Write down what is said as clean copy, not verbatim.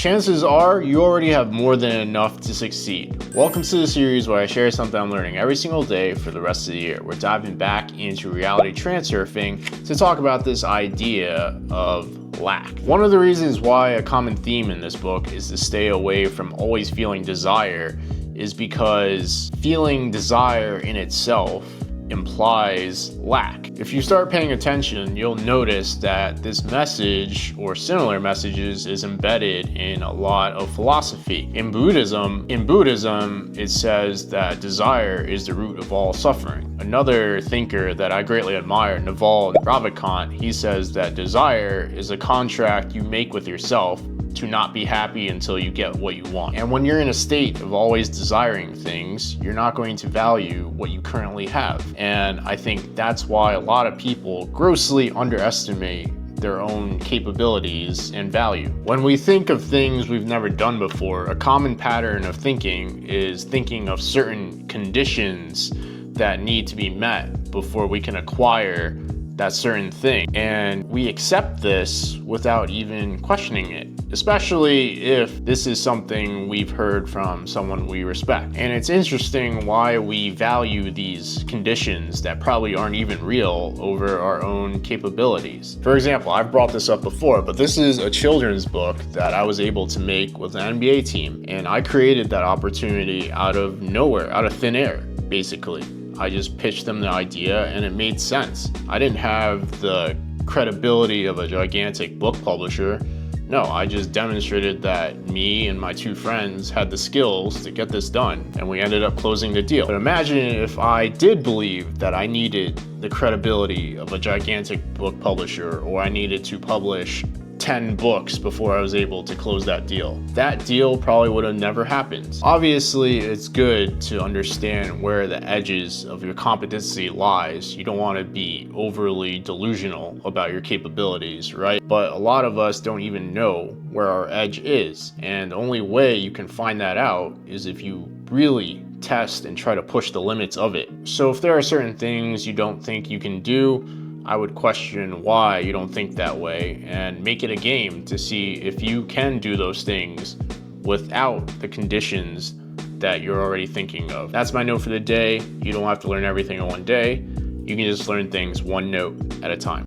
chances are you already have more than enough to succeed. Welcome to the series where I share something I'm learning every single day for the rest of the year. We're diving back into reality transurfing to talk about this idea of lack. One of the reasons why a common theme in this book is to stay away from always feeling desire is because feeling desire in itself implies lack. If you start paying attention, you'll notice that this message or similar messages is embedded in a lot of philosophy. In Buddhism, it says that desire is the root of all suffering. Another thinker that I greatly admire, Naval Ravikant, he says that desire is a contract you make with yourself to not be happy until you get what you want. And when you're in a state of always desiring things, you're not going to value what you currently have. And I think that's why a lot of people grossly underestimate their own capabilities and value. When we think of things we've never done before, a common pattern of thinking is thinking of certain conditions that need to be met before we can acquire that certain thing. And we accept this without even questioning it, especially if this is something we've heard from someone we respect. And it's interesting why we value these conditions that probably aren't even real over our own capabilities. For example, I've brought this up before, but this is a children's book that I was able to make with an NBA team. And I created that opportunity out of nowhere, out of thin air, basically. I just pitched them the idea and it made sense. I didn't have the credibility of a gigantic book publisher. No, I just demonstrated that me and my two friends had the skills to get this done, and we ended up closing the deal. But imagine if I did believe that I needed the credibility of a gigantic book publisher, or I needed to publish 10 books before I was able to close that deal. That deal probably would have never happened. Obviously, it's good to understand where the edges of your competency lies. You don't want to be overly delusional about your capabilities, right? But a lot of us don't even know where our edge is. And the only way you can find that out is if you really test and try to push the limits of it. So if there are certain things you don't think you can do, I would question why you don't think that way and make it a game to see if you can do those things without the conditions that you're already thinking of. That's my note for the day. You don't have to learn everything in one day. You can just learn things one note at a time.